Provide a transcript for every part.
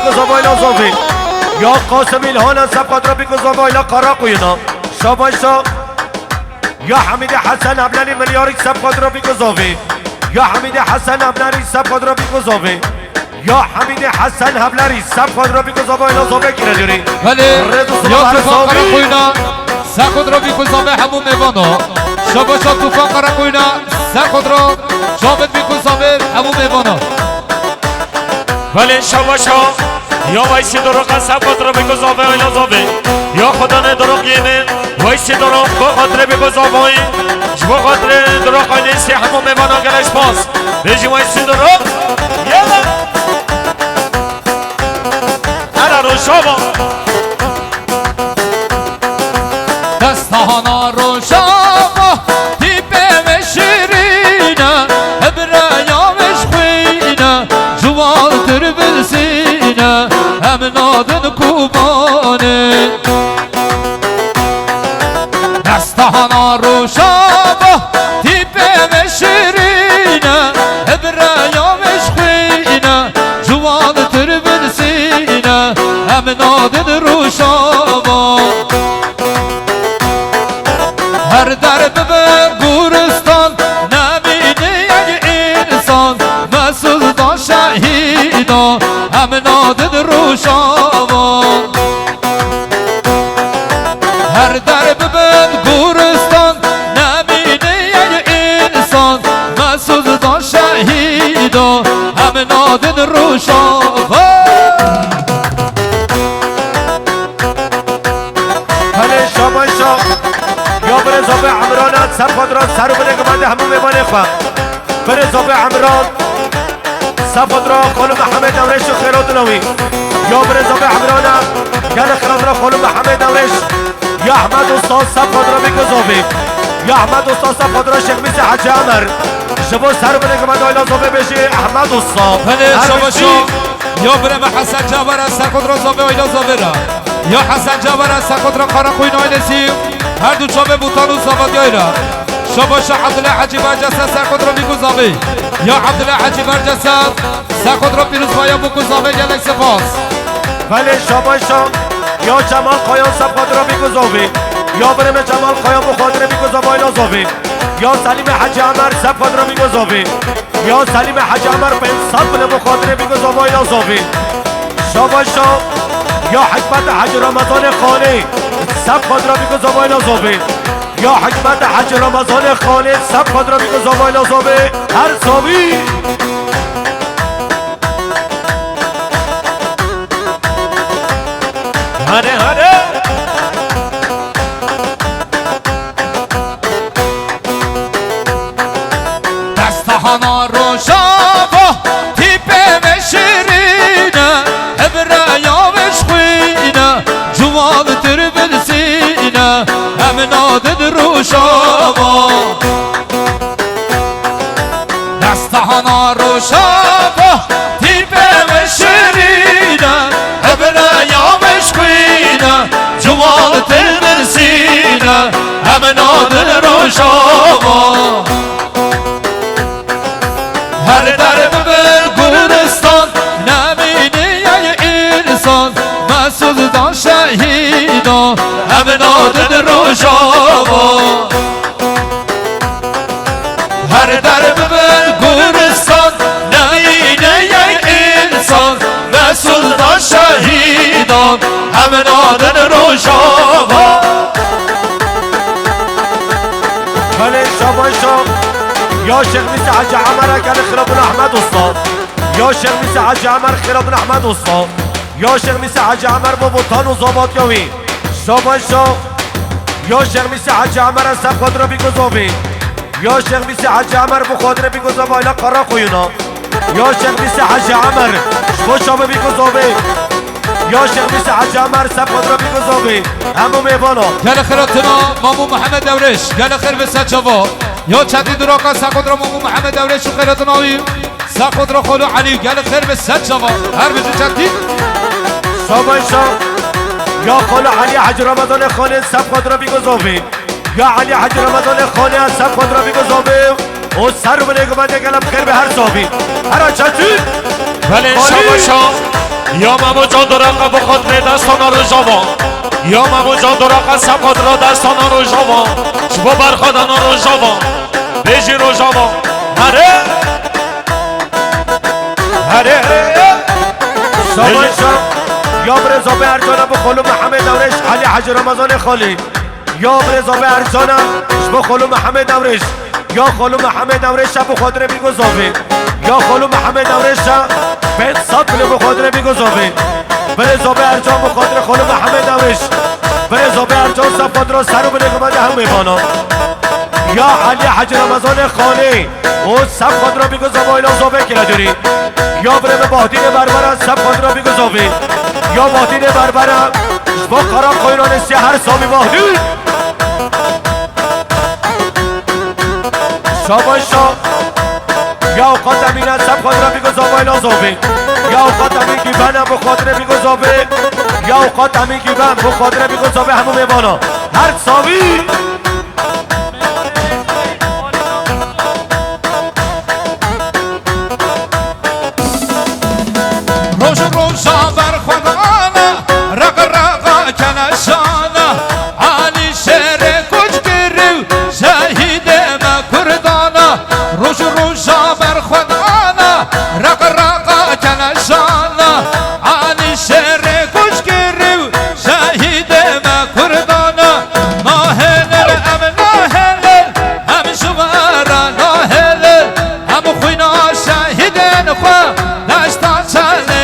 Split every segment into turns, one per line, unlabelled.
بگذابایلا زوفی یا قاسم الهان سب خود را بگذابایلا قراقوینا شاباشا یا حمید حسن ابلانی ملیاری سب خود را بگذابی یا حمید حسن ابلانی سب خود را بگذابی یا حمید حسن ابلانی سب خود را بگذابایلا زوفی کی نداری
ولی یا توفان قراقوینا سب خود را بگذابه همون میوانا شاباشا توفان قراقوینا سب خود را جاوید بگذابه همون میوانا
ولی شاباشا یا وایسی دروغ سب خود را بگذابه ایلا زابه یا خدا نه دروغ گینه وایسی دروغ با خاطر بگذابه جبو خاطر دروغ آینسی همون میوانا گلش باز بیجی وایسی دروغ یلا هر رو شابا
دستانا رو شابا تیپه و شیرینه ابرایامش خوینه جوال تر بلسینه هم نادن کوبانه دستانا رو شابا تیپه و شیرینه ابرایامش خوینه جوال تر بلسینه هم نادن رو شابا هر در به گورستان نبینه یک انسان مسئول دا شهیدا هم نادد روشاوان هر در به گورستان نبینه یک انسان مسئول دا شهیدا هم نادد روشاوان
بله شاباشا یا بره زابه عمرانات سب خود را سر بده که من همون میمانه خواه بره زابه عمران سب خود را خانم محمد دورش و خیرات نوی یا بره زابه عمرانات گل خیرات را خانم محمد دورش یا احمد استاد سب خود را بگو زابه یا احمد استاد سب خود را شیخ میسه حج عمر شبا سر بده که من دایلا زابه بشی احمد استاد
بله شباشا یا بره به حسن جابر از سر خود را زابه و اینا زابه را یا حسن جابر از سر خود را قراقوی نایلسی هر دو چابه بوتان و زابادی را شباشا عبدالله حجی برجسد سر خود را بیگو زابه یا عبدالله حجی برجسد سر خود را پیروز بایا بکو زابه گلک سپاس
بله شاباشا یا جمال قایان سب خود را بگو زابه یا برم جمال قایان بخاطر بگو زابه اینا زابه یا سلیم حج عمر سب خود را بگو زابه یا سلیم حج عمر به انصاب بله بخاطر بگو زابه اینا زابه شاباشا یا حکمت حج رمضان خانه سب خود را بگو زابه اینا زابه یا حکمت حج رمضان خانه سب خود را بگو زابه اینا زابه هر زابی
هره هره
دستهانا رو شابا تیپه و شیرینه ابرایامش خوینه جوال تر بلسینه هم نادد رو شابا دستهانا رو شابا تیپه و شیرینه ابرایامش خوینه جوال تر بلسینه هم نادد رو شابا هر در به گورستان نبینه یک انسان مسئول دا شهیدا هم نادد روشاوا هر در به گورستان نبینه یک انسان مسئول دا شهیدا هم نادد روشاوا
بله شاباشا یا شیخ میسه حج عمر کل خیرابون احمد استاد یا شیخ میسه حج عمر خیرابون احمد استاد یا شیخ میسه حج عمر با بوتان و زابات یاوی شاباشا یا شیخ میسه حج عمر از سب خود را بگذابی یا شیخ میسه حج عمر بخاطر بگذابی ایلا قرا خوینا یا شیخ میسه حج عمر خوشابه بگذابی یا شیخ میسه حج عمر سب خود را بگذابی همو میبانا
گل خیراتنا مامو محمد دورش گل خیر به سجاوا یا چندی دراکا سخود را مامو محمد دورش و خیراتناوی سخود را خلو علی گل خیر به سجاوا هر بجو چندی
شاباشا یا خلو علی حج رمضان خانه سب خود را بگذابی یا علی حج رمضان خانه سب خود را بگذابی و سر بنه گمانده گلم خیر به هر صحبی هر چندی
بله شاباشا یا مامو جان دراقه بخاطر دستان رو جوان یا مامو جان دراقه سبخات را دستان رو جوان شبو برخادان رو جوان بیجی رو جوان هره هره
شاباشا یا برزا به ارجانا بخلو محمد دورش علی حج رمضان خالی یا برزا به ارجانا بخلو محمد دورش یا خلو محمد دورش شب خاطر بیگذابه یا خلو محمد دورش بین صد بلو بخاطر بیگذابه برزا به ارجان بخاطر خلو محمد دورش برزا به ارجان صفات را سر و بنگمد هم میبانا یا علی حج رمضان خالی او سب خود را بیگذابه ایلا زابه که نداری یا بره به باطین بربره سب خود را بیگذابه یا باطین بربره با قرار خویرانستی هر سامی باطین شاباشا یا اوقات امینه سب خود را بیگذابه ایلا زابه یا اوقات امین کی بنم بخاطر بیگذابه یا اوقات امین کی بنم بخاطر بیگذابه همون میبانا هر سامی
روش روشا بر خدانا رق رقا کنشانا علی شهر کچ گرو شهید ما کردانا روش روشا بر خدانا رق رقا کنشانا علی شهر کچ گرو شهید ما کردانا ناهلل ام ناهلل هم شمارا ناهلل هم خوینا شهیدن خوا دشتا چله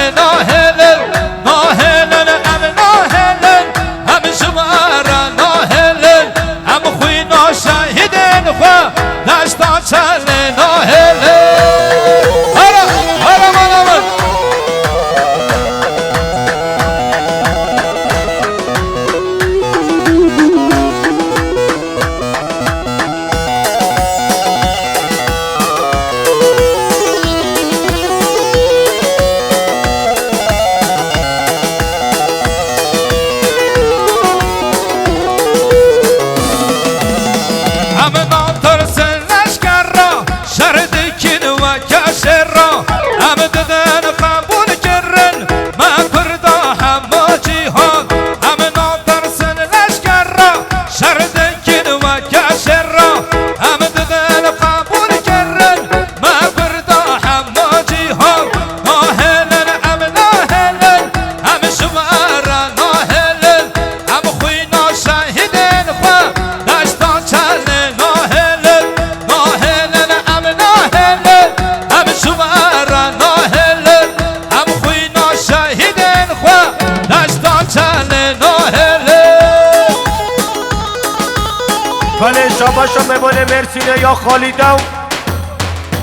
شاباشا میبانه مرسینه یا خالیده و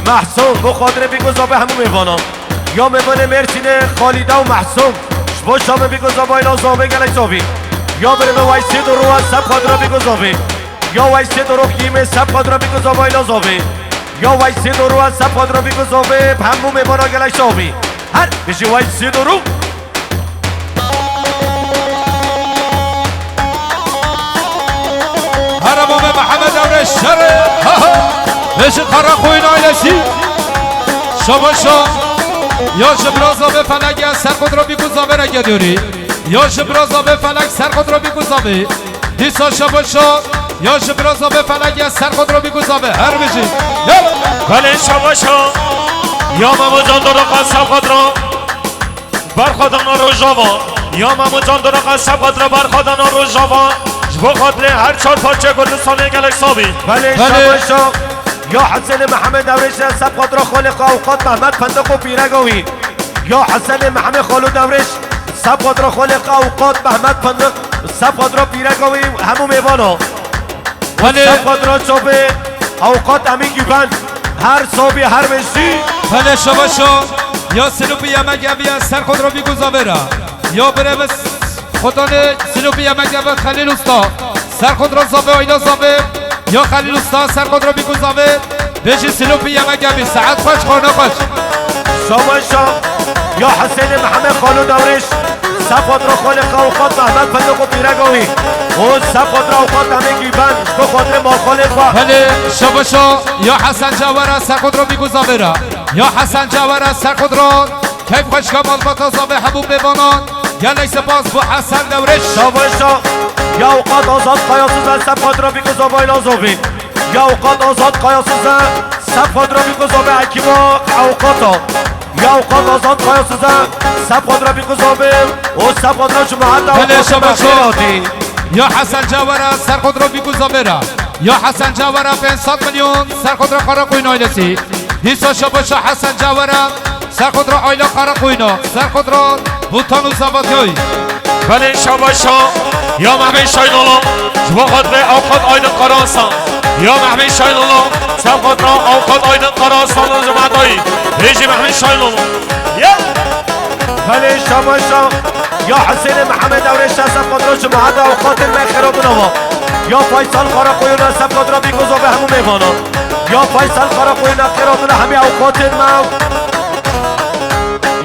محسوم بخاطر بیگذابه همون میبانا یا میبانه مرسینه خالیده و محسوم با شامه بیگذابه اینا زابه گلک زابی یا بره به ویسی دو رو از سب خاطر بیگذابه یا ویسی دو رو کیمه سب خاطر بیگذابه اینا زابه یا ویسی دو رو از سب خاطر بیگذابه همون میبانا گلک زابی هر بشی ویسی دو رو
هرموم محمد دور الشر بش خرا خوین آیلسی شباشا یا شبرازا به فلک از سر خود را بیگذابه رگه دوری یا شبرازا به فلک سر خود را بیگذابه دیسا شباشا یا شبرازا به فلک از سر خود را بیگذابه هر بشی
بله شباشا یا مامو جان دراقه سب خود را برخادان رو جوان یا مامو جان دراقه سب خود را برخادان رو جوان جبو خاطر هر چار پاچه کردستان گلک سابی
بله شباشا یا حسن محمد دورش سب خود را خالق اوقات محمد فندق و پیرگوی یا حسن محمد خالو دورش سب خود را خالق اوقات محمد فندق سب خود را پیرگوی همو میوانا سب خود را چوبه اوقات امین گیبن هر صابی هر بشی
بله شباشا یا سلوپی یمگوی از سر خود را بیگذابه را یا بره به خودان سلوپی یمگوی خلیل استا سر خود را زابه آینا زابه یا خلیل استا سر خود را بیگذابه بشی سلوپی یمگوی ساعت خوش خانه خوش
شباشا یا حسین محمد خالو دورش سب خود را خالق اوقات محمد فندق و پیرگوی او سب خود را اوقات همه گیبن به خاطر ما خالق
بله شباشا یا حسن جوار از سر خود را بیگذابه را یا حسن جوار از سر خود را کیف خوش کمال بطا زابه حبوب ببانان گلک سپاس بو حسن دورش
شاباشا یا اوقات آزاد قیاسوزن سب خود را بیگو زابای لازوبین یا اوقات آزاد قیاسوزن سب خود را بیگو زابه حکیما اوقاتا یا اوقات آزاد قیاسوزن سب خود را بیگو زابه و سب خود را جماعت اوقات مخیراتی
یا حسن جاورا سر خود را بیگو زابه را یا حسن جاورا 500 میلیون سر خود را خارا کوین آیلسی دیسا شباشا حسن جاورا سر خود را آیلا خارا کوینا سر خود را بوتان و زبادیوی
بله شاباشا یا محمد شاینولو جوا خاطر اوقات آیدن قرانسان یا محمد شاینولو سب خاطر اوقات آیدن قرانسان جماعتایی ریجی محمد شاینولو یا
بله شاباشا یا حسین محمد دورش سب خود را جماعت اوقات مخیراتونوا یا فیصل خارا کوینا سب خود را بیگو زابه همون میوانا یا فیصل خارا کوینا خیراتون همه اوقات ما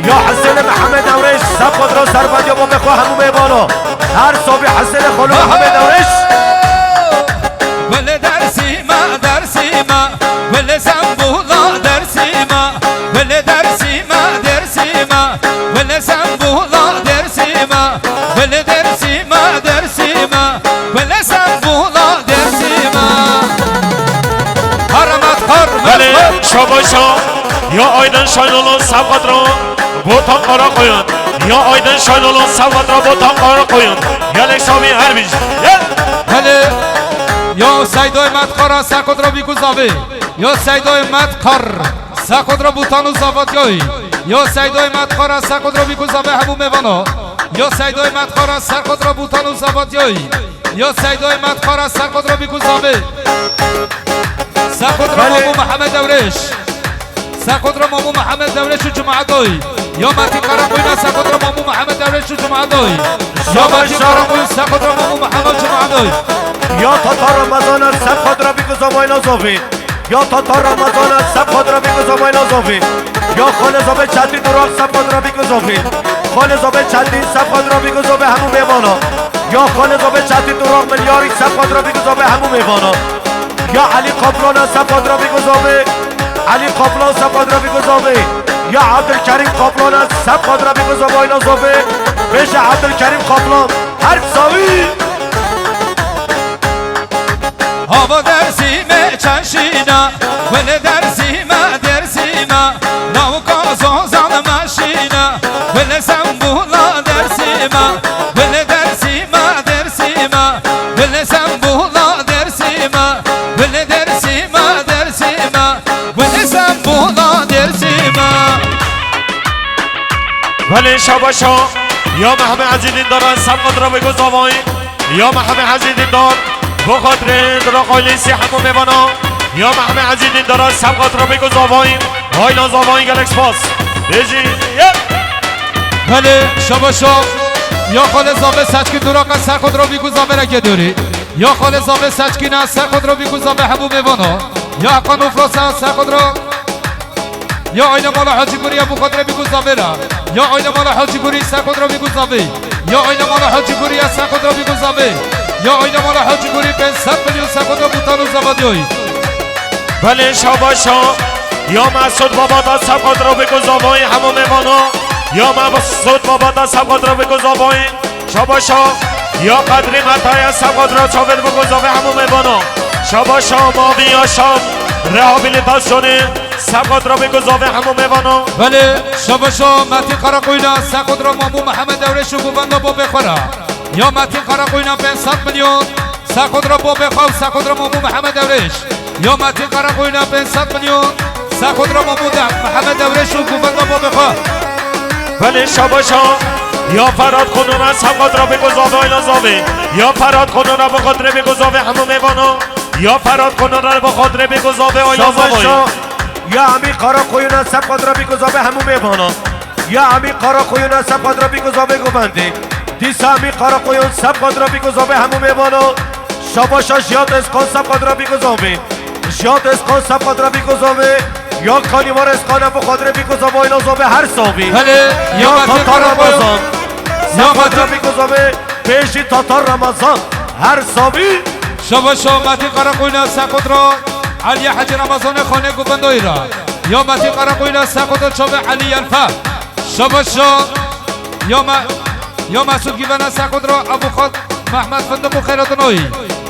یا حسین محمد دورش سب خود را سربند یا با بخواه همون میبانا هر صابی حسین خلو محمد دورش
ولی درسی ما ولی زنبولا درسی ما ولی درسی ما ولی زنبولا درسی ما ولی درسی ما ولی زنبولا درسی ما
بله شاباشا یا آیدن شاینولو سب خاطر بوتان قرار کوین یا آیدن شاینولو سب خاطر بوتان قرار کوین گلک سامی هر بیش
بله یا سیدای مدخارا سکود را بیگو زابه یا سیدای مدخار سکود را بوتان و زاباد یای یا سیدای مدخارا سکود را بیگو زابه همو میوانا یا سیدای مدخارا سکود را بوتان و زاباد یای یا سیدای مدخارا سکود را بیگو زابه سکود را مامو محمد دورش سکود را مامو محمد دورش و جماعت دای یا متی قرقوینا سکود را مامو محمد دورش و جماعت دای یا متی قرقوینا سکود را مامو محمد جماعت دای
یا تاتا رمضان سب خود را بیگو زابای لازوبین یا تاتا رمضان سب خود را بیگو زابای لازوبین یا خانه زابه چندی دراغ سب خود را بیگو زابین خانه زابه چندی سب خود را بیگو زابه همون میوانا یا خانه زابه چندی دراغ ملیاری سب خود را بیگو زابه همون میوانا یا علی قبلان سب خود را بیگو زابه علی قبلان سب خود را بیگو زابه یا عبدالکریم قبلان سب خود را بیگو زابای لازوبه بش عبدالکریم قبلان هر ساوی
هوا درسیمه چشینا ولی درسیمه نوکا زوزان ماشینا ولی زنبولا درسیمه ولی درسیمه ولی زنبولا درسیمه ولی درسیمه ولی زنبولا درسیمه
بله شاباشا یا محمد عزیزین دارن سب خاطر را بگو زابای یا محمد عزیزین دار با خاطر درا قایلیسی همون میوانا یا محمد عزیزین دارن سب خاطر را بگو زابای آینا زابای گلکس پاس بیجی
بله شاباشا یا خال زابه سچکی دوراقا سر خود را بیگو زابه را که دوری یا خال زابه سچکی نه سر خود را بیگو زابه حبوب میوانا یا حقا نفراسا سر خود را یا آینا مالا حاجی گوری ابو خود را بیگو زابه را یا آینا مالا حاجی گوری سر خود را بیگو زابه یا آینا مالا حاجی گوری سر خود را بیگو زابه یا آینا مالا حاجی گوری 500 میلیون سر خود را بوتان و زبادیوی
بله شاباشا یا مسعود بابا دا سب خاطر را بگو زابای همون میوانا یا مسعود بابا دا سب خاطر را بگو زابای شاباشا یا قدری مطای سب خاطر را چاول بگو زابای همون میوانا شاباشا ماوی یا شام رهابیلیتاسیون سب خاطر را بگو زابای همون میوانا
بله شاباشا متی قرقوینا سر خود را مامو محمد دورش و گوبندا با بخوره یا متی قرقوینا 500 میلیون سر خود را با بخواه سر خود را مامو محمد دورش یا متی قرقوینا 500 میلیون سر خود را مامو محمد دورش و گوبندا با بخواه
بله شاباشا یا فراد خونونا سب خاطر را بگو زابای لازابه یا فراد خونونا با خاطر بگو زابای همون میوانا یا فراد خونونا با خاطر بگو زابای آینا زابای
شاباشا یا امی قارا کوینا سب خود را بیگو زابه همون میوانا یا امی قارا کوینا سب خود را بیگو زابه گوبنده دیسا امی قارا کویون سب خود را بیگو زابه همون میوانا شاباشا جیاد اسقان سب خود را بیگو زابه جیاد اسقان سب خود را بیگو زابه یا کانیوار اسقان ابو خاطر بیگو زابه آینا زابه هر ساوی
بله
یا تاتار رمضان
یا
سب خود را بیگو زابه پیشی تاتار رمضان هر ساوی
شاباشا متی قرقوینا سر خود را علی حج رمضان خانه گوبندوی را یا متی قرقوینا سر خود را چوب علی الفا شباشا یا مسعود گیوان سقود را ابوخاد محمد فندق و خیرات نوی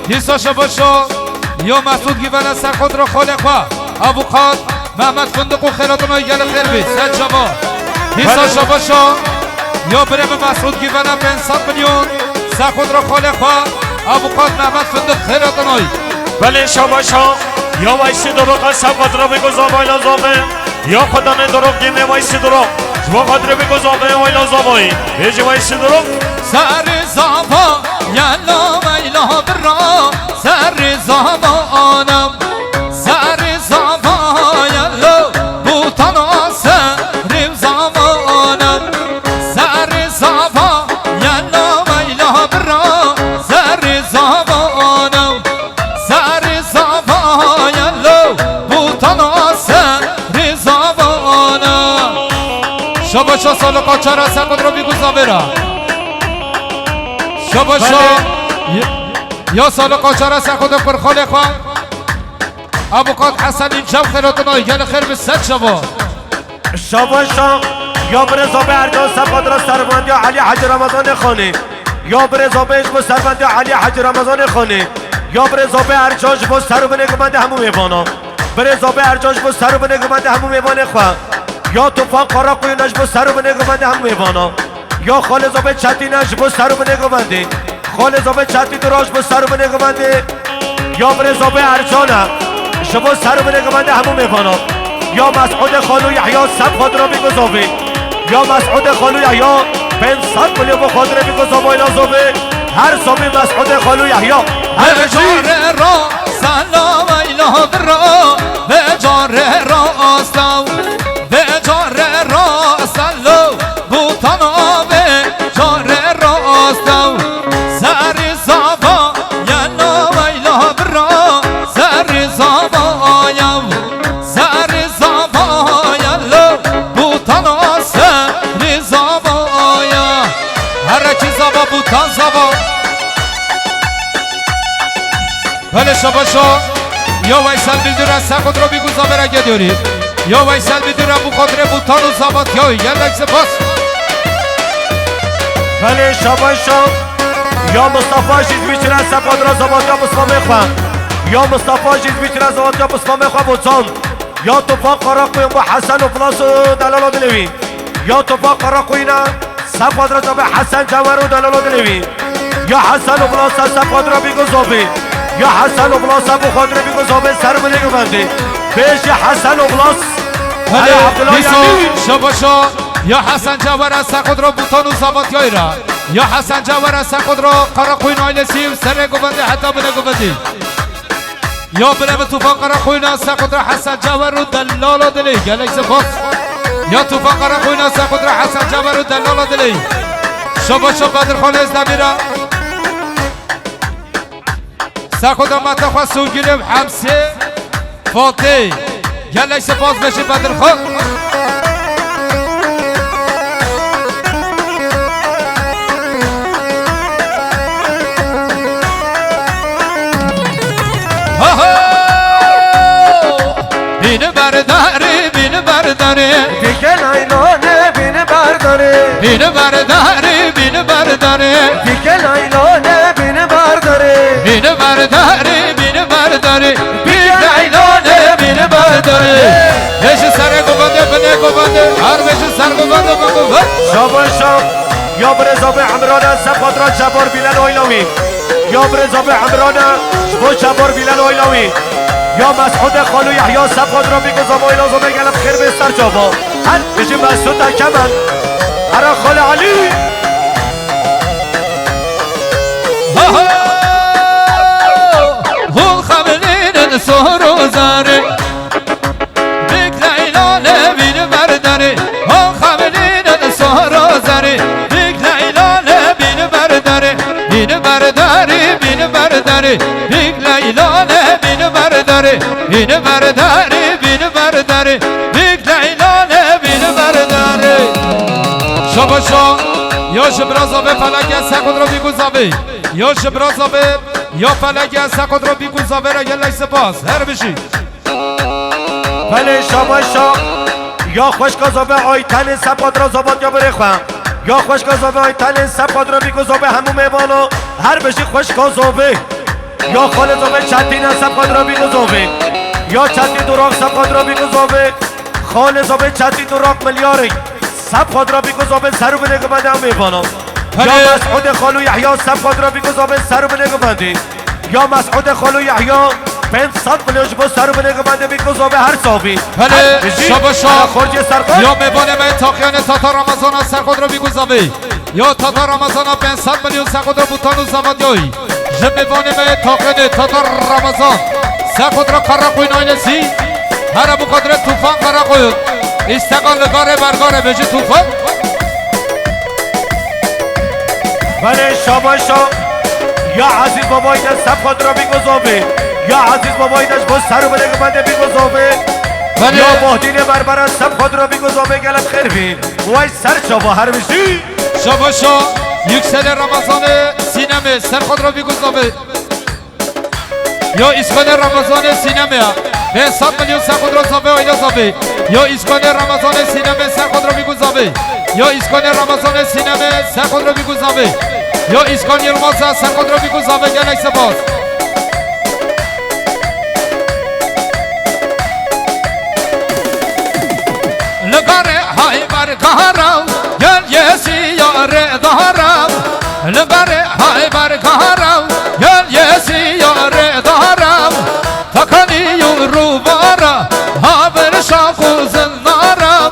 دیسا شباشا یا مسعود گیوان سقود را خالقا ابوخاد محمد فندق و خیرات نوی گل خیر بید سد شبا دیسا شباشا یا بریم مسعود گیوان 500 میلیون سقود را خالقا ابوخاد محمد فندق خیرات نوی
بله شباشا یا وایسی دروغ سقود را بگذار وایلا زابه یا خدا نه دروغ گینه وایسی دروغ شما خاطر بگذار وایلا زابایی بیجی وایسی دروغ
سر زابا یلا ویلا برا سر زابا آنم سر زابا یلا بوتانا سر زابا آنم سر زابا یلا ویلا برا سر زابا آنم سر زابا یلا بوتانا سر زابا آنم شباشا سالو قاچارا سقود رو بیگو زابرا شباشا یا سالو قاچارا سقود پر خاله خواه ابوقات حسن این شب خیراتونای گل خیر به صد شبا
شباشا یا برزابه ارجان سقود را سربندی علی حج رمضان خانه یا برزابه اجبو سربندی علی حج رمضان خانه یا برزابه ارجانش با سر و بنگمند همون میوانا برزابه ارجانش با سر و بنگمند همون میوانه خواه یا توفان قرا قوینش با سر و بنگمند همون میوانا یا خال زابه چتینش با سر و بنگمنده خال زابه چتی دراش با سر و بنگمنده یا برزابه ارجانه شما سر و بنگمند همون میوانا یا مسعود خالو یحیی سب خاطر بگذابه یا مسعود خالو یحیی 500 میلیون با خاطر بگذابه اینا زابه هر صبح مسعود خالو یحیی هر
بجاره را سلام ایلا برا بجاره را اسلام بجاره را سلام بوتانا بجاره را اسلام سر زابا یلا ویلا برا سر زابا آیم سر زابا یلا بوتانا سر زابا آیم هر کی زابا بوتان زابا بله شباشا یا ویسل بیدور از سقود رو بیگو زابر اگه دارید یا ویسل بیدور ابو خاطر بوتان و زابات یای یه لکس پاس
بله شباشا یا مصطفی شیز بیچر از سقود را زباد یا مسلم خواه یا مصطفی شیز بیچر از زباد یا مسلم خواه بوتان یا توفاق قرا قوین با حسن و فلاس و دلال دلوی یا توفاق قرا قوین سقود را زباد حسن جوار و دلال دلوی یا حسن و فلاس سقود را بیگو زابه یا حسن و فلاس ابو خاطر بیگو زابه سر بلیگو بنده پیش حسن و فلاس
بله دیسو شباشا یا حسن جوار از سقود را بوتان و زابات یای را یا حسن جوار از سقود را قرا قوین آیل سیو سر گوبنده حتی بله گوبنده یا بله به توفان قرا قوین از سقود را حسن جوار و دلال دلی گلکس پاس یا توفان قرا قوین از سقود را حسن جوار و دلال دلی شباشا بدر خانه از نمیرا سقود را متخواه سوگیرم حمسه فاته گلک سپاس بشه بدر خان بین برداره بین برداره
دیگه نایلانه بین برداره
بین برداره بین برداره
دیگه نایلانه بین برداره
بین برداره بین برداره بین نایلانه بین برداره بشه سر گوبنده بنه گوبنده هر بشه سر گوبنده بگوبنده
شاباشا یا برزابه عمران سقود را جبار بیلن اویلاوی یا برزابه عمران شبو جبار بیلن اویلاوی یا مسعود خالو یحیی سقود را بیگذاب اویلا زبه گلم خیر به سر جابا هر بشه مسعود در کمن هر خال علی
هون خبرین سهر و زاره بیک لیلانه بین برداره هون خبرین سهر و زاره بیک لیلانه بین برداره بین برداره بین برداره بیک لیلانه بین برداره بین برداره بین برداره بیک لیلانه بین برداره شباشا یا شبرازابه فلکی از سقود رو بیگوزابه یا شبرازابه یا فلکی از سقود رو بیگوزابه را گلک سپاس هر بشی
بله شاباشا یا خوش گذابه آیتن سپاد را زباد یا برخوام یا خوش گذابه آیتن سپاد را بیگذابه همون میوانو هر بشی خوش گذابه یا خال زابه چتین سپاد را بیگذابه یا چتی دراغ سپاد را بیگذابه خال زابه چتی دراغ ملیاری سپاد را بیگذابه سر به نگه بنده هم میوانو یا مسعود خالو یحیی سپاد را بیگذابه سر به نگه بنده یا مسعود خالو یحیی 500 میلیون با سر به نگه بنده بیگذابه هر صابی
بله شبا شب
خورجی سرکار
یا میبانه به تاقیان تاتا رمضان سر خود را بیگذابه یا تاتا رمضان 500 میلیون سر خود را بوتان و زباد یایی جه میبانه به تاقیان تاتا رمضان سر خود را قرار قوی ناینسی هر ابو قدر توفان قرار قوید استقال لگاره برگاره بجه توفان
بله شاباشا یا عزیز بابایی دست سب خود را بیگذابه یا عزیز بابایی دست با سر و بلگ بنده بیگذابه
بله.
یا مهدین بربران سب خود را بیگذابه گلت خیر بین وای سر شبا هر بشی
شباشا یکسل رمضان سینمه سر خود را بیگذابه یا اسکان رمضان سینمه 500 میلیون سر خود را زابه و اینا زابه یا اسکان رمضان سینمه سر خود را بیگذابه یا اسکان رمضان سینمه سر خود را بیگذابه یا اسکان یلماز سر خود را بیگذابه گلک سپاس لگاره های برگارم گل یسی یاره دارم لگاره های برگارم گل یسی یاره دارم تکنی رو بارا ها بر شاخو زنارم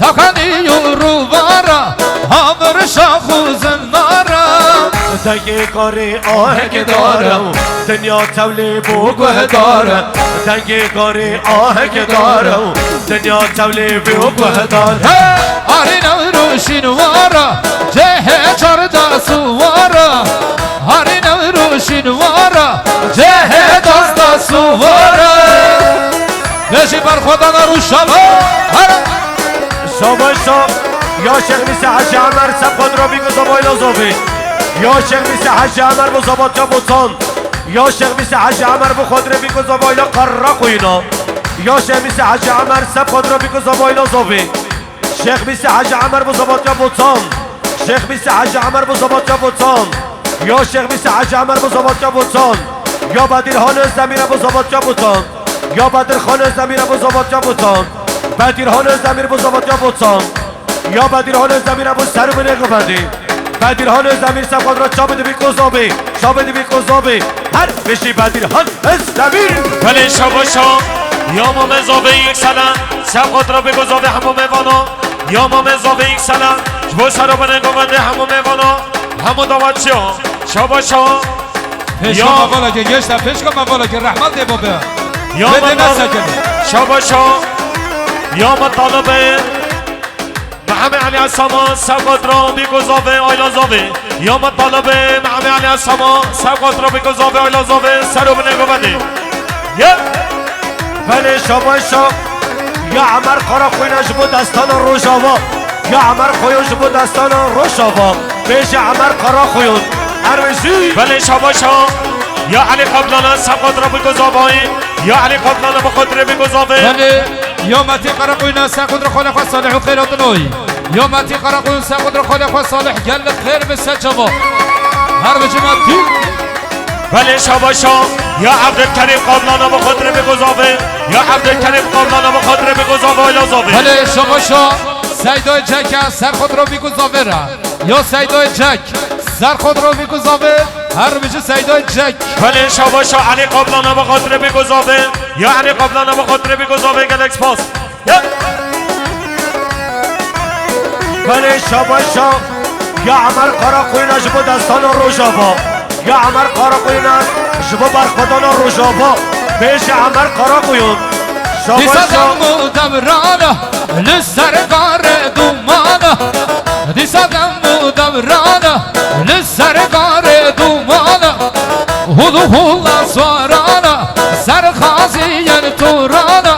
تکنی رو بارا ها بر شاخو زنارم
دنگی کاری آهنگ دارم دنیا تولی بوگوه دارم دنگی کاری آهنگ دارم دنیا تولی بوگوه دارم
آری نوروشین وارا جه چردا سوارا آری نوروشین وارا جه دستا سوارا بشی بر خدا نرو شبا
شاباشا یا شیخ میسه حج عمر سب خود را بیگذاب آیلا زابه یا شیخ میسه حج عمر بزابات یا بوتان یا شیخ میسه حج عمر بخود را بیگذاب آیلا قرق اینا یا شیخ میسه حج عمر سب خود را بیگذاب آیلا زابه شیخ میسه حج عمر بزابات یا بوتان شیخ میسه حج عمر بزابات یا بوتان یا شیخ میسه حج عمر بزابات یا بوتان یا بدیرخان زمین بزابات یا بوتان یا بدرخان زمین بزابات یا بوتان بدیرخان زمین بزابات یا بوتان یا بدیرخان زمین ابو سر و بنگو بندی بدیرخان زمین سب خود را چا بده بی کذابه چا بده بی کذابه هر بشی بدیرخان زمین
ولی شباشا یا ما مزابه یک سلام سب خود را بگذابه همو میوانا یا ما مزابه یک سلام جبو سر و بنگو بنده همو میوانا همو داوت شا شباشا
پیشکا موالا که گشتا پیشکا موالا که رحمت دی بابا
یا
بده
ما
نسکن
شباشا یا ما طالبه محمد علی السما سبقت را بگذابه آیلا زابه یا ما طالبه محمد علی السما سبقت را بگذابه آیلا زابه سر و بنگو بنده یا
بله شاباشا یا عمر قرا خوینا جبو دستان روشاوا یا عمر خویو جبو دستان روشاوا بیش عمر قرا خویون هر بشی
بله شباشا یا علی قبلانا سبقت را بگذابه یا علی قبلانا بخاطر بگذابه
بله یا متی قرقوینا ساقود را خالق و صالح و خیرات نوی یا متی قرقوین ساقود را خالق و صالح گل خیر به سجبا هر بچه متی
بله شباشا یا عبدالکریم قبلانا بخاطر بگذابه یا عبدالکریم قبلانا بخاطر بگذابه آیلا زابه
بله شباشا سیدای جک سر خود را بیگذابه را یا سیدای جک سر خود را بیگذابه هر بچه سیدای جک
بله شباشا علی قبلانا بخاطر بگذابه یا علی قبلانا بخاطر بگذابه گلکس پاس
بله شاباشا یا عمر قرا خوینا جبو دستان روشاوا یا عمر قرا خوینا جبو برخودان روشاوا بیش عمر قرا خویون شاباشا
دیسادم و دمرانا لسرگار دومانا دیسادم و دمرانا لسرگار دومانا هلو هلا سوارانا سرخازین تورانا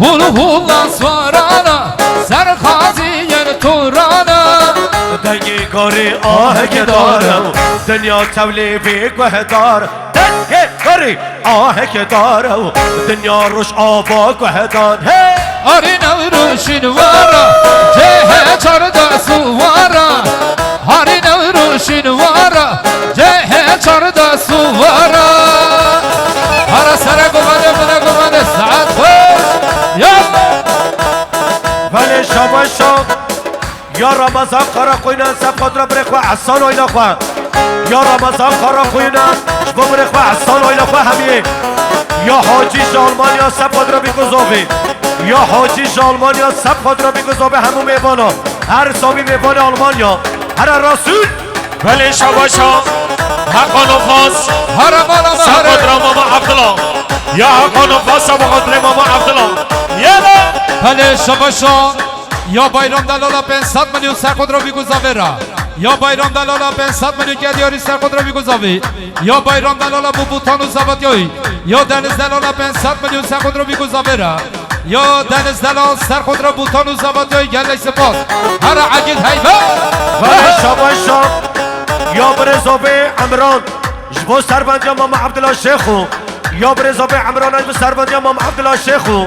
هلو هلا سوارانا سرخازین تورانا
دنگی کاری آهنگ دارم دنیا تولی بیگوه دارم دنگی کاری آهنگ دارم دنیا روش آبا گوه دارم
آری نوروشین وارا جه چارده سوارا آری نوروشین وارا جه چارده سوارا هر سر گمانه ساعت خوش یا
ولی شاباشا یا رمضان خارا خوینن سب خود را برخوا احسان آینا خواه یا رمضان خارا خوینن شبا برخوا احسان آینا خواه همیه یا حاجی آلمانیا سب خود را بگذابه یا حاجی آلمانیا سب خود را بگذابه همو میبانا هر سامی میبان آلمانیا هر رسول
ولی شباشا حقان و فاس
هر مالا
سب
مهره
خود را ماما عبدالله یا حقان و فاس سب خود را ماما عبدالله یلا
بله شباشا یا بایرام دلالا 500 میلیون سر خود را بگذابه را یا بایرام دلالا 500 میلیون گلیاری سر خود را بگذابه یا بایرام دلالا بوتان و زبادیایی یا دنیز دلالا 500 میلیون سر خود را بگذابه را یا دنیز دلال سر خود را بوتان و زبادیایی گلی سپاس هر عقید حیبه
ولی شاباشا یا برزابه عمران جبو سربندی ماما عبدالله شیخو یا برزابه عمران جبو سربندی ماما عبدالله شیخو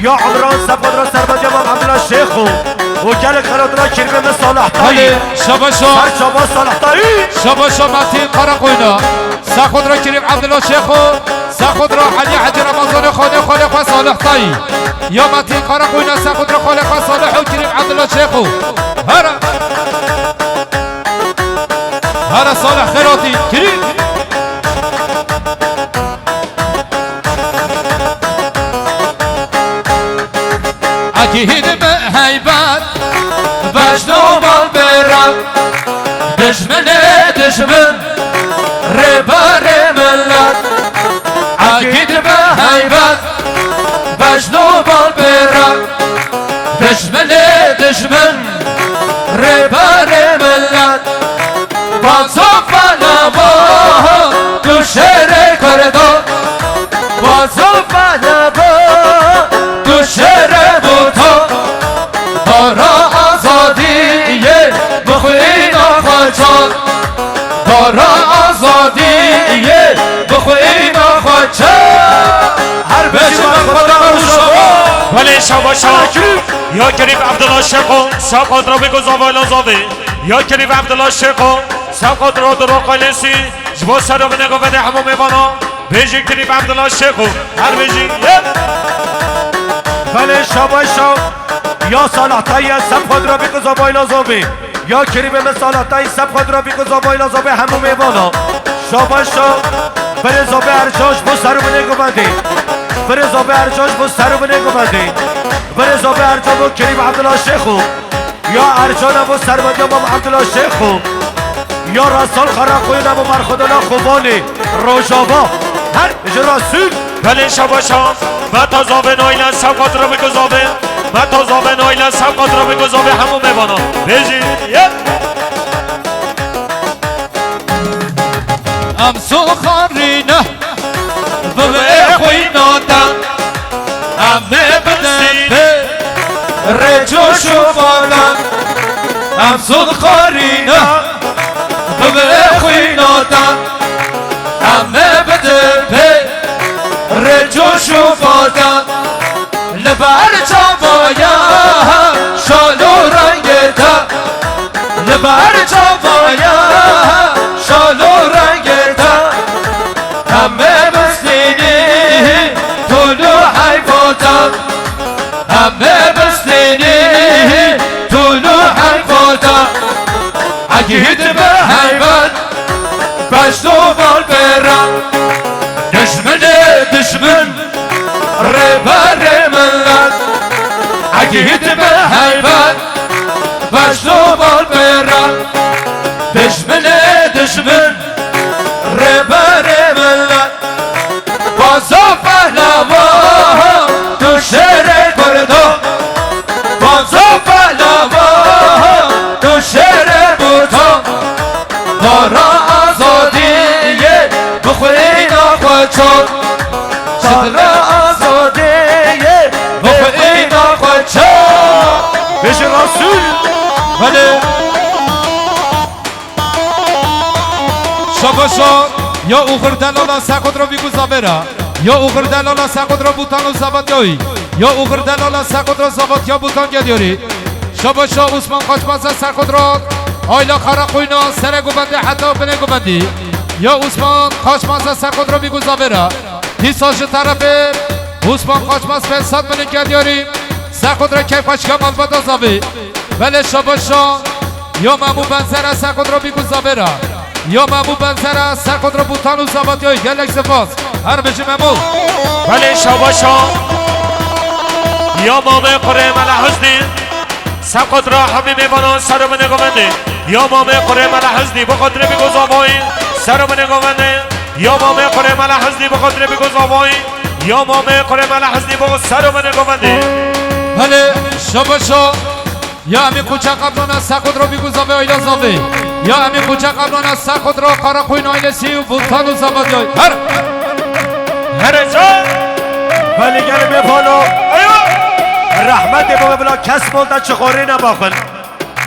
یا عمران سبقد را سربندی ماما عبدالله شیخو و گل خلاد را کرمه من صالح تایی
بله شباشا
هر شبا صالح تایی
شباشا متین قرقوینا سر خود را کریم عبدالله شیخو سر خود را علی حجی رمضان خالق و صالح تایی یا متین قرقوینا سر خود را خالق و صالح و کریم عبدالله شیخو هر صالح خیراتی کریم اکید به حیبت بجنو بال برم دشمن ربار ملت اکید به حیبت بجنو بال برم دشمن ربار ملت بازو فنوا تو شهر کردان بازو فنوا تو شهر بوتا دارا آزادیه بخوین آخوچان دارا آزادیه بخوین آخوچان هر بشم خدا رو شما
ولی شباشا یا کریم عبدالله شیخو سب خود را بگذابه الازابه یا کریم عبدالله شیخو سب خود را درو قیلسی جبو سر رو بنگو بده همو میبانا بیجی کریم عبدالله شیخو هر بیجی
ولی شاباشا یا صالح تایی سب خود را بگذابه الازابه یا کریم من صالح تایی سب خود را بگذابه الازابه همو میبانا شاباشا برزابه ارجاش بو سرو بنگو بنده برزابه ارجاش بو سرو بنگو بنده برزابه ارجا بو کریم عبدالله شیخو یا ارجان بو سربندی امام عبدالله شیخو یا رسال خرقوی نبو مرخودنا خوبانی روژابا هر رسول
ولی شباشا ما تازابه نایلن سب خود را بگذابه ما تازابه نایلن سب خود را بگذابه همو میبانا بیجی
ام سخارینه ببه خویناتم امه بدن به رجوشو بالم ام سخارینه ببه خویناتم امه بدن به رجوشو بالم لبر چاوایا شالو رنگتا لبر چاوایا شالو رنگتا همه بستینی طولو حیفاتا همه بستینی طولو حیفاتا اگید به حیوان بشتو بال برم دشمن ربر ملت اگید به حیوان بشتو بال برم دشمن ربر ملت بازو پهلوا تو شهر کردان بازو پهلوا تو شهر بوتان دارا آزادیه بخورین آخوچان دارا آزادیه بخورین آخوچان
بشه رسول
بله شباشا یا اوخر دلالا سخود را بگو زبرا یا اوخر دلالا سخود را بوتان و زبادیایی یا اوغر دلالا سرکدرا زابط یا بوتان گدیاری شباشا عثمان قاچمازا سرکدرا آیلا خراقوینا سرگو بنده حتی بنه گو بندی یا عثمان قاچمازا سرکدرا بیگو زابرا دیساج طرف عثمان قاچماز فلسات بنه گدیاری سرکدرا کیف پاشکم البادا زابی بله شباشا یا مامو بنزر سرکدرا بیگو زابرا یا مامو بنزر سرکدرا بوتان و زابط یا گلک سفاس هر بجی مامو
بله شباشا یا مامه قره ملا حسنی سقط را حبیب بانان سر من گوونده یا مامه قره ملا حسنی بخاطر بگذابای سر من گوونده یا مامه قره ملا حسنی بخاطر بگذابای یا مامه قره ملا حسنی بخاطر سر من گوونده
بله شباشا یا امی کوچه قبلان سقط را بگذابه آیلا زابه یا امی کوچه قبلان سقط را قراقوین آیلسی و بوتان و زابد یای
هر جا
ولی گل بفانو رحمت بابا بلا کس مولدن چخوری نباخن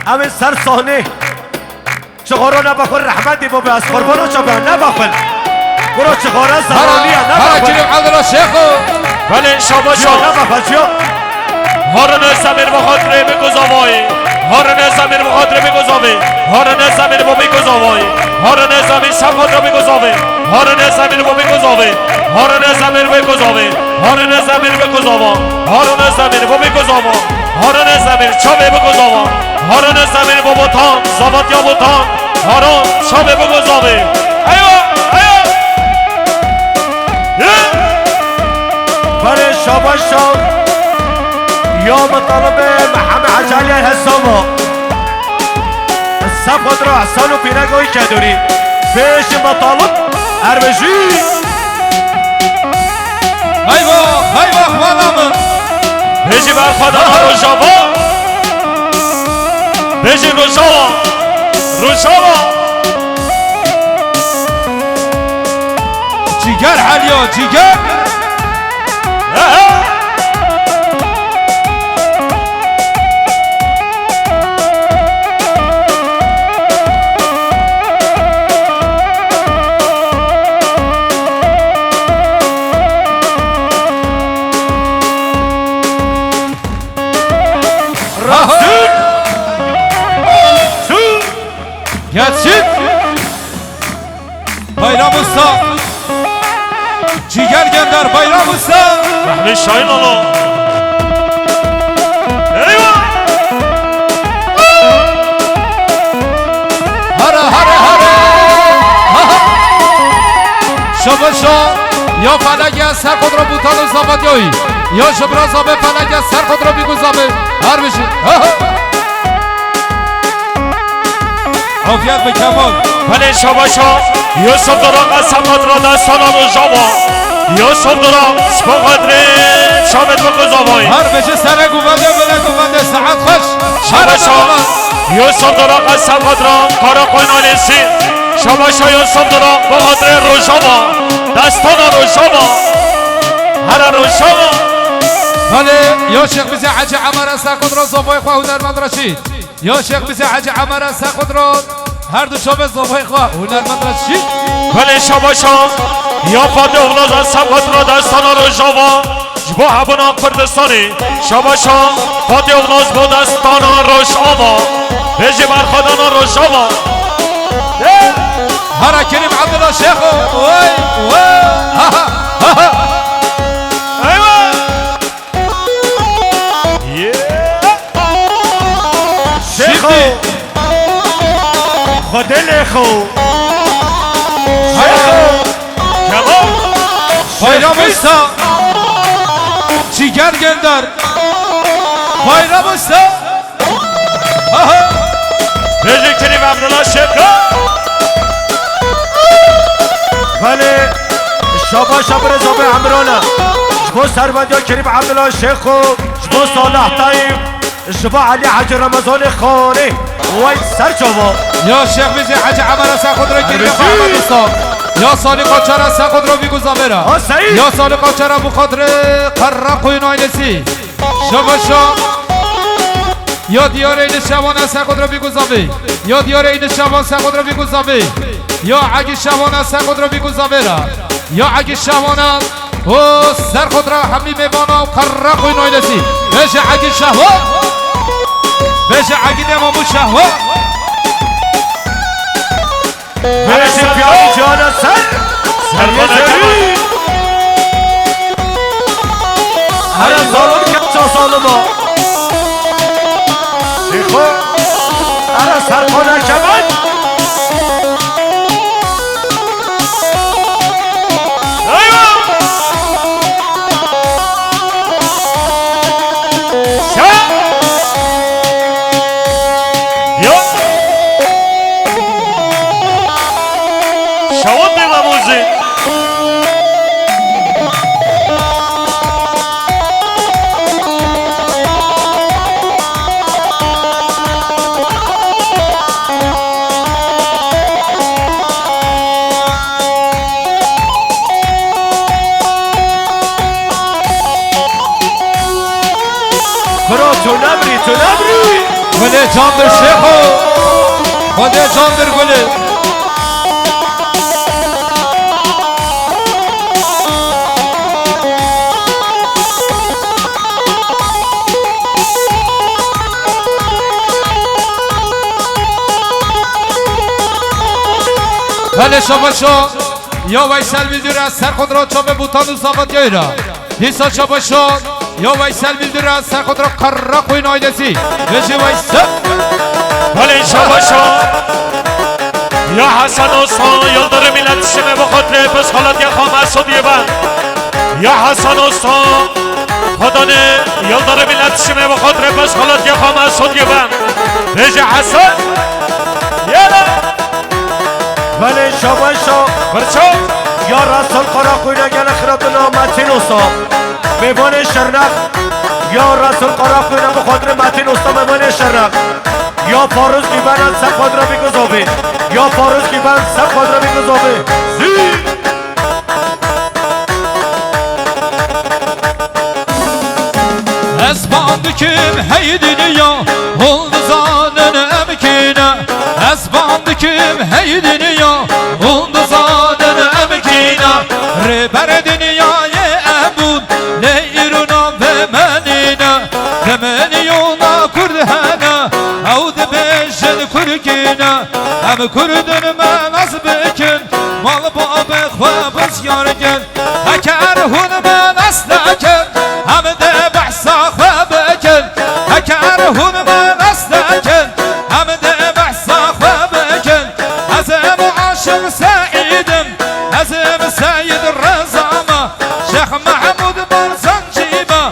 همین سر صحنه چخورو نباخن رحمت بابا از قربانو چابه نباخن برو چخوره زرانیه
هر
نباخن
کریم عبدالله شیخو
بله شباشا
نباخن چیو
هارن زمین بخاطر بگذابای هارن زمین بخاطر بگذابه هارن زمین با بگذابای هارن زمین سقط را بگذابه هارن زمین با بگذابه هارن زمین بگذابه هارن زمین بگذابه هارن زمین با بگذابه هارن زمین چابه بگذابه هارن زمین با بوتان زابط یا بوتان هارن چابه بگذابه ایو ایو
برای شاباشا یا مطالب محمد حجالی حسابا سب را احسان و پیرگوی کدوری پیش مطالب اربجی
ایوا خانم
بجی بر خدا روشاوا بجی روشاوا روشاوا
جیگر حالیا جیگر Gelsin. Bayram Usta. Ciger gönder Bayram Usta.
Rahmi Şahin oğlu. Eyvah!
Hara hara hara. Şabaşa. Ya Falagya ser kodra butanı zabadyoi. Ya Şıbra zabe Falagya ser kodra bigu zabe. Harbişi. Afiyet be Kemal.
بله شباشا یوسف دراغ سقط را دستان روشاوا یوسف دراغ سپاقدر شامت بگذابای
هر بشه سره گوونده بله گوونده ساعت خوش
شباشا یوسف دراغ سقط را کارا قوینانیسی شباشا یوسف دراغ بخاطر روشاوا دستان روشاوا هر روشاوا
بله یا شیخ بیزی حج عمر ساقط را زبای خواه هنرمند رشید یا شیخ بیزی حج عمر ساقط را هر دو شابه زبای خواه هنرمند رشید
بله شباشا یا فاده اغلاز سقط را دستان روشاوا جبا هبونا کردستانی شباشا فاده اغلاز با دستان روشاوا بجی برخدان روشاوا
هر کریم عبدالله شیخو وای وای ها ها ها
شیخو خودل خو شیخو
Bayram Usta Ciger gönder Bayram Usta
Recep Kerim Abdullah Şefka
ولی شاباشا برزا به عمرانا جبو سربندیا کریم عبدالله شیخو جبو صالح طایب جبو علی حج رمضان خانه وای سر جوا
یا شیخ بیزی حج عمر سخود را گیری محمد Usta یا سالی قاچر سخود را بیگو زبرا
سعید
یا سالی قاچر بخاطر قرر قوین آینسی شباشا یا دیار این شبان سخود را بیگو زبی یا دیار این شبان سخود را بیگو زبی یا اگه شبان سخود را بیگو زبرا یا اگه شبان و سر خود را حمی میوانا و قرق و نایلسی بشه عگی شهوات بشه عگی نمامو شهوات
برسیم پیانی جانا سر
سرخانه
هر ظالم که چا ظالما دیخو هر سرخانه کمن
شواد بموزی
برو تو نبری
گله جان بر شیخو گله جان بر گله بله شباشو یا ویسل بیدور از سر خود را چوب بوتان و صافت یایرا دیسا شباشو یا ویسل بیدور از سر خود را قرق و نایدسی بجی ویسل
بله شباشو یا حسن استان یلدار ملت شمه بخاطر پس حالت یا خام اسود یبن یا حسن استان خدا نه یلدار ملت شمه بخاطر پس حالت یا خام اسود یبن بجی حسن یلا
بله شباشو
برچو
یا رسول قرا کوینا گل خیراتنا متین اوسا میوان شرنق یا رسول قرا کوینا بخاطر متین اوسا میوان شرنق یا فاروز گیبن سب خود را بگذابه یا فاروز گیبن سب خود را بگذابه
اسبان دکیم هی دنیا oldu zanen emkine اسبان دکیم هی دنیا oldu zanen emkine reber dünyayı ebud leyruna ve menine remeniona kurdhana avd beşen kurkine em kurdun men azbekin mal babek ve biz yargen heker hun men aslaken hem de bahsa خبكن هكرهن من أسلكن حمد بحصا خبكن هزم عاشق سعيدم هزم سيد الرزامة شيخ محمود برزان جيبة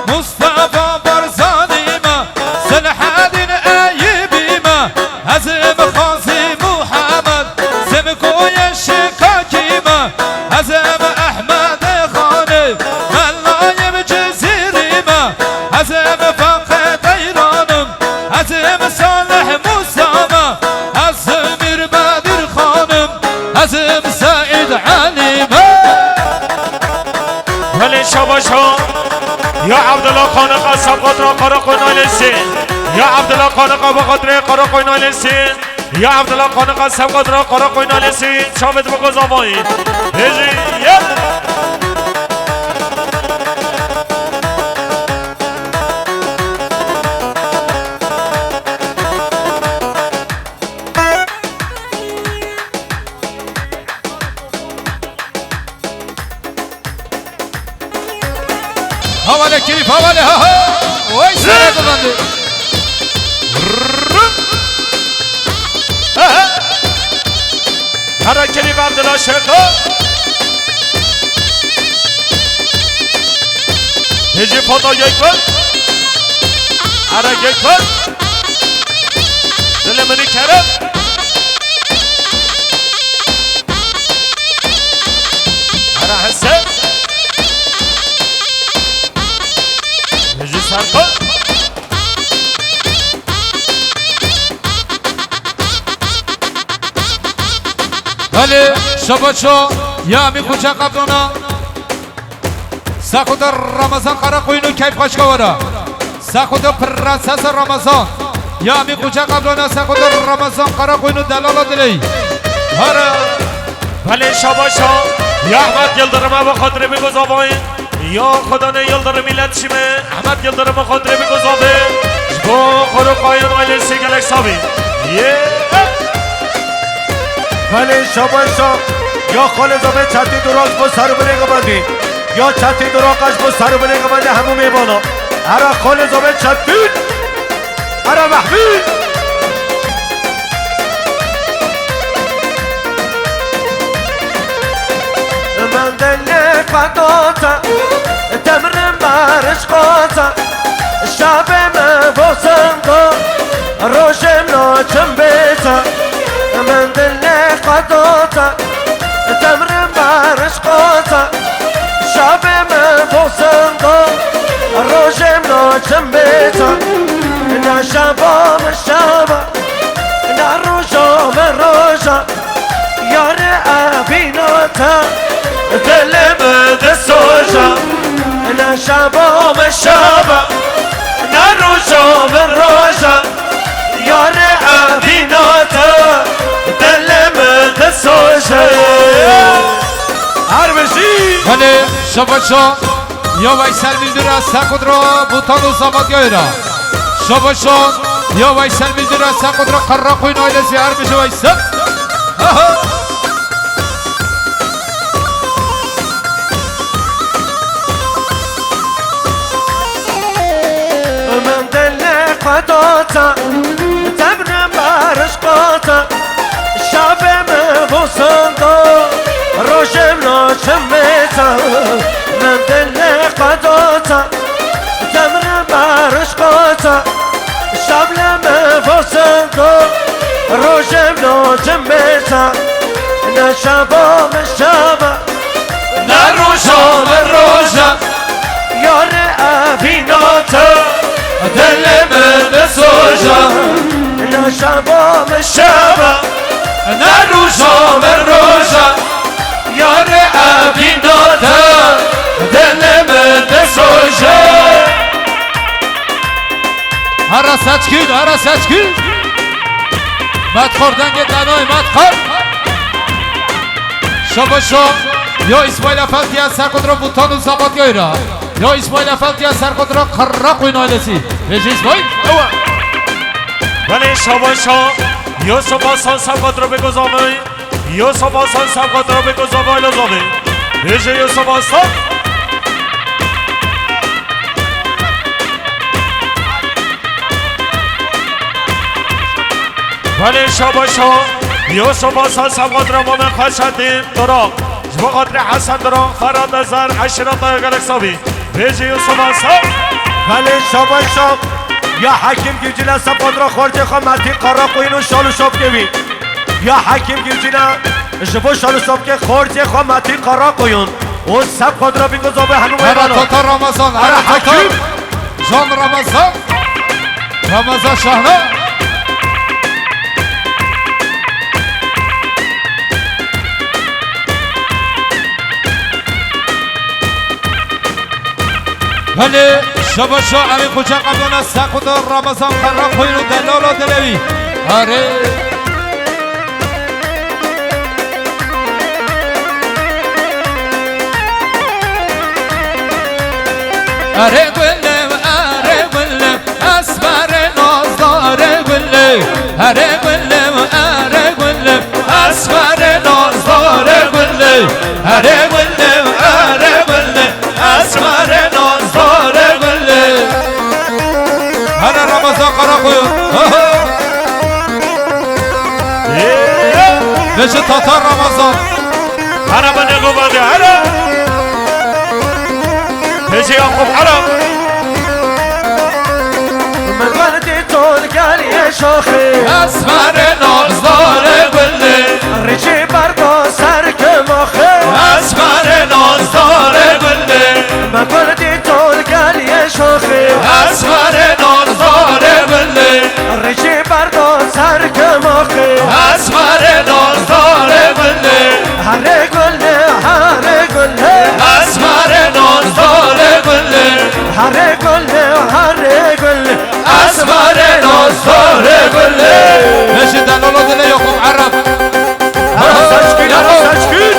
مصطفى برزانيمة سلحادين أيبيمة هزم خازي محمد زمكوية شكاكيمة هزم أحمد خاني ملايم جزيريمة هزم فقط ایرانم هزم صالح موسامه هزم بدر خانم هزم سعید علیمه
ولی شباشو یا عبدالله خانق سبقات را قرق و نایلسین یا عبدالله خانق بخاطر قرق و نایلسین یا عبدالله خانق سبقات را قرق و نایلسین شابت بگذابایی هجی یک
حواله کلیف حواله ها ها وای سره ببنده
هر کلیف عبدالله شیخو هجی پاتا یک بر هر یک بر دل منی کرم هر حسن هجی سر کن
بله شباشو یا می کوچه قبلونا ساخود رمضان قرا کوینو کیف خشکوارا ساخود پرنسس رمضان یا می کوچه قبلونا ساخود رمضان قرا کوینو دلالا دلی هر
بله شباشو یا احمد یلدرمه به خاطر بگذابای یا خدا نه یلدر ملت شمه احمد یلدرمه به خاطر بگذابه با خروقای آیل سیگلک سابی
ولی شباشا یا خال زبه چتی دراغ با سر بنگه بندی یا چتی دراغش با سر بنگه بندی همو میبانا ارا خال زبه چتی ارا محبید من دل قداتا تمرم برش قاتا شب مباسنگا روشم ناچم بیتا من دل قداتا تمرم برش قاتا شب مباسنگا روشم ناچم بیتا نه شبام شبا نه روشام روشا یار ابیناتا دلم دستوشا نه شبام شبا نه روشام روشا یار ابیناتا دلم دستوشا هر بشی
ولی شباشا یا ویسل میلدر از سکود را بوتان و زباد گایرا شباشا یا ویسل میلدر از سکود را قرار خوین آیده زیار بشه ویسل
من دل قداتا تبنم برش قاتا شبم بوسنگا روشم ناچم میتا من دل قداتا تبنم برش قاتا شبم بوسنگا روشم ناچم میتا نه شبام شبا نه روشام روشا یار ابیناتا دلم بسوشا نه شبام شبا نه روشام روشا یار ابیناتا دلم بسوشا
هر سچکید هر سچکید مد خوردنگ دنای مد خورد شباشا یا اسماعیل افلتی از سرکود را بوتان و زباد گایرا یا اسماعیل افلتی از سرکود را قرار خوین آیلسی بیجی اسماعیل
ولی شباشا یا سباسان سبقات رو بگذابه یا سباسان سبقات رو بگذابه آیل زابه بیجی یا سباسان ولی شباشا یا سباسان سبقات رو ما من خواهشتیم دراغ جبا قدر حسن دراغ فراد نظر عشرات گلک سابی بیجی یا سباسان
ولی شباشا یا حکیم گیجینا سپاد را خورده خامتی قرار قوین و شالو شاب کبی یا حکیم گیجینا جبو شالو شاب که خورده خامتی قرار قوین و سپاد را بگذابه هنو
هر
میبانا
تاتا رمضان هر تاتا
حکیم
جان رمضان رمضان شهنه ولی شباشا امی کجا قبلان از سکود رمضان قرار خوین و دلال و دلوی آره آره گلم اسمر نازدار گلم آره گلم اسمر نازدار گلم آره گلم اسمر نازدار گلم هر رمضان قرار خوین بشه تاتار رمضان
هر من نگو بده هر بیجی یعقوب حرام
من وردی تول گلی شاخی
اسمر نازدار گله
ریچی بردا سر که ماخی
اسمر نازدار گله
من وردی تول گلی شاخی
اسمر نازدار گله
ریچی بردا سر که ماخی
اسمر نازدار گله
هر گله
اسمر نازدار گله
هر گله
اسمر نازدار گله بشه دلال و دل یعقوب عرب
سچکین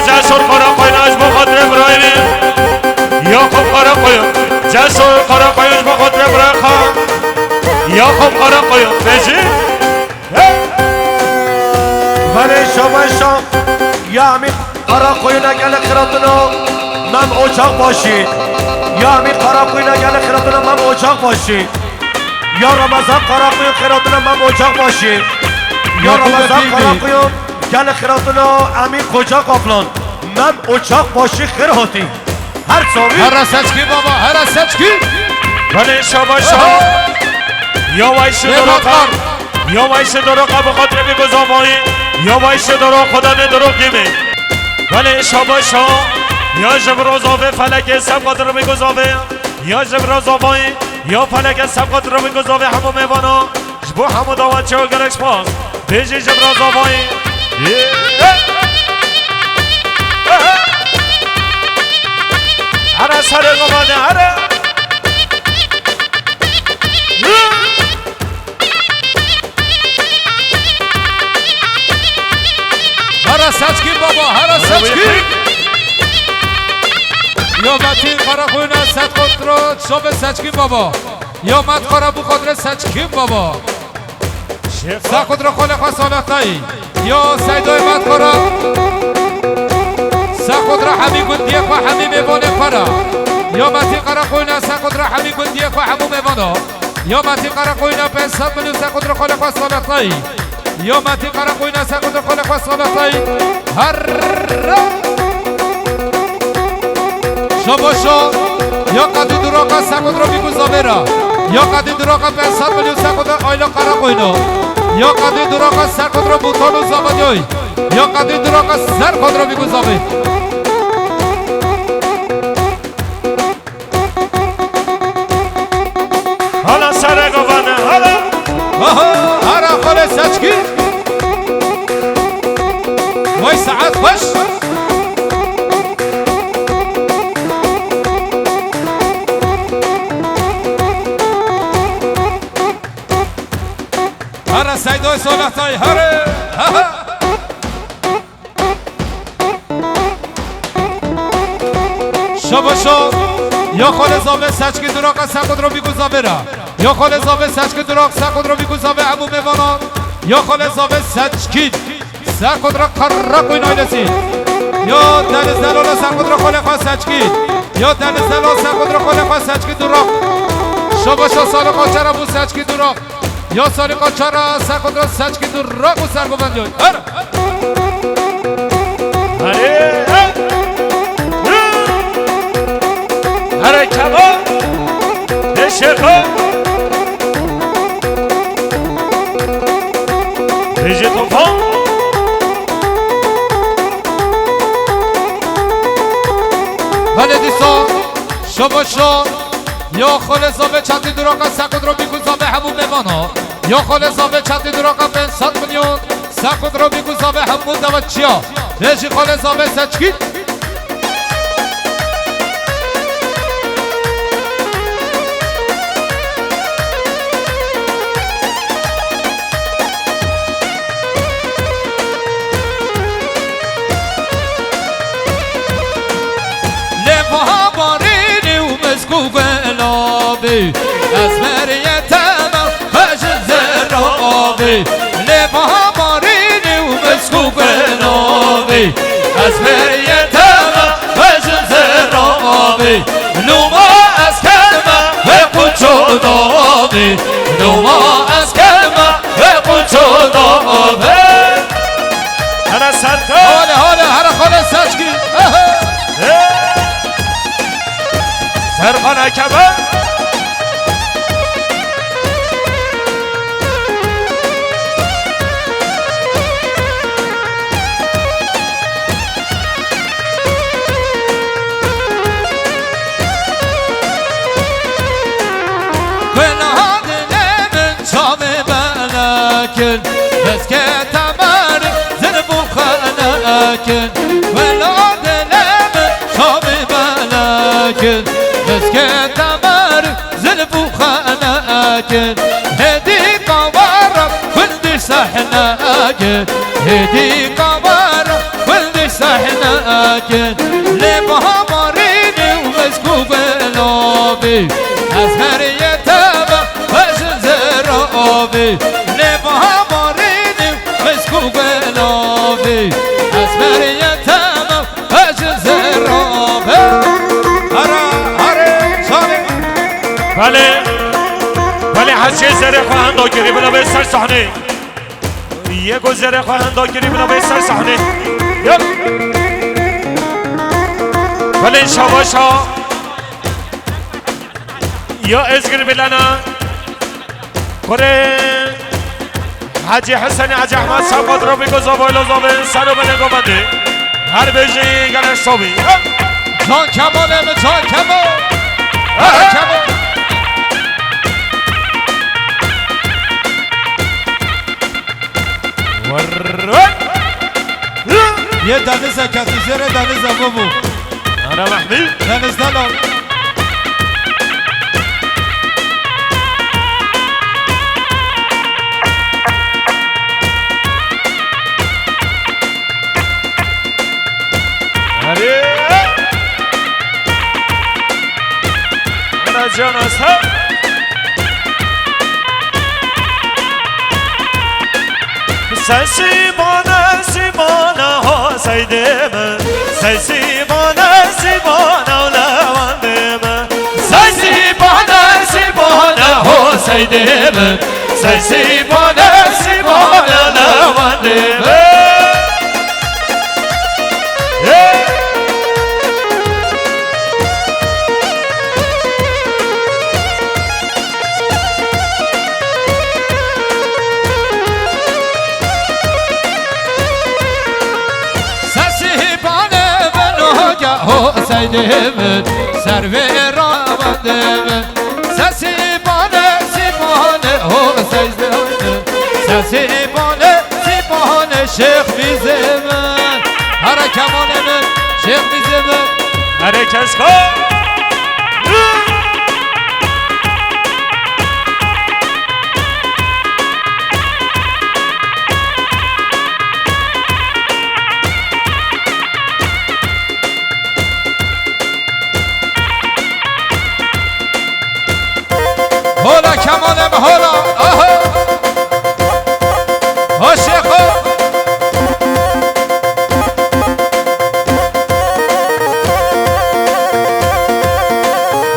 جسور قرا قویناش بخاطر ابراهیم یا خوب قرا قوین جسور قرا قوینش بخاطر ابراهیم یا خوب قرا قوین بجی
ولی شما یا همین قرا قوین اگل خیراتونو من اچاق باشید یا همین قرا قوین اگل خیراتونو من اچاق باشید یا رمضان قرا قوین خیراتونو من اچاق باشید یا رمضان قرا قوین گل خیراتونو همین کجا قافلان من اچاق باشی خیراتی هر سامی
هر سچکی بابا هر سچکی
ولی شما یا وایش دروغ یا وایش دروغ بخاطر بگذابایی یا وایش دروغ خدا ندروغ گیمه ولی شما یا جبرازاوه فلک سبقات رو بگذابه یا جبرازاوه یا فلک سبقات رو بگذابه همو میوانا جبو همو داوت چه و گرکس پاس بیجی جبرازاوه هره سر قمانه هره
هر سچکی بابا هر سچکی یا متین قرا قوینا ست خودرو شب سچکی بابا یا مت قرا بو خودر سچکی بابا ست خودرو خاله خواست سالتایی یا سیدای مت قرا ست خودرو همی گندیه و همی میوانه قرا یا متین قرا قوینا ست خودرو همی گندیه و همو میوانه یا متین قرا قوینا 500 میلیون ست خودرو خاله خواست سالتایی یا متین قرا قوینا ست خودرو خاله خواست سالتایی هر شباشا یا قدی دراغا سکود رو بیگو زابیرا یا قدی دراغا 500 میلیون سکود آیلا قرا قوینو یا قدی دراغا سکود رو بوتانو زابادیوی یا قدی دراغا سر خود رو بیگو زابی
حالا سر گوانه حالا
هر خال سچکی وای ساعت خوش هر سیدای سالتای هره شباشا یا خال زابه سچکی دراغ سکود رو بیگو زابیرا یا خال زابه سچکی دراغ سکود رو بیگو زابه ابو میوانان یا خال زابه سچکی سکود رو قرق وی نایلسی یا دنز دلالا سکود رو خال خواه سچکی یا دنز دلالا سکود رو خال خواه سچکی دراغ شباشا سال قاچر ابو سچکی دراغ یا سال قاچر سکود رو سچکی دراغ و سرگو بندیوی
هره کبا بشکا بیجی توفان
ولی دیسا شباشا یا خال زابه چندی دراغا سکود رو بیگو زابه همو میوانا یا خال زابه چندی دراغا 500 میلیون سکود رو بیگو زابه همو دوت چیا بیجی خال زابه سچکی از مریتم خجل زرابی لبا مارینی و مسکوب نابی از مریتم خجل زرابی نوما از کلمه و قچو دابی نوما از کلمه و قچو دابی
هر سرکا
هر خال سچکی
سرخانه کبا
بس که تمر زنبو خلاکن ولاد لب شام بلاکن بس که تمر زنبو خلاکن هدی قوارم كل سحناكن هدي قمر كل سحناكن نکن لبها مارین و مسکوب نابی از هر یه تبا بشن زرابی لبها مارین و مسکوب نابی از هر یه تبا بشن زرابی
بله حسی زره خواهند آگیری بنا به سر صحنه یک و زره خواهند آگیری بنا به سر صحنه بله شاباش ها یا ازگر بلنا کره حاجی حسن حاجی احمد صاحب رو بگو زابایل زابه سر رو بنگو بنده هر بیجی گلش صابی
جان کمالم جان کمال کمال یه دنیز کسی زیر دنیز بابو
انا محمید
دنیز دلال
انا جان هستم سیبانه سیبانه ها سیده من سیبانه سیبانه لونده من سیبانه سیبانه ها سیده من سیبانه سیبانه لونده من
سیدهمت سر و رامدهمت سیبانه سیبانه هو سیدهمت سیبانه شیخ بیزمن هر کمانه من شیخ بیزمن
هر کس کن
هولا کمانم هولا آها ها شیخو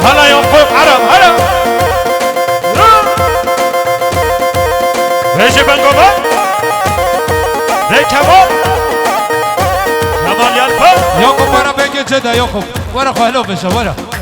هلا ينفق عرب هلا ريجي بنقوبة ري كمال كمال ينفق
ياقوب ورا بنجي جدا ياقوب ورا خهلو بشه ورا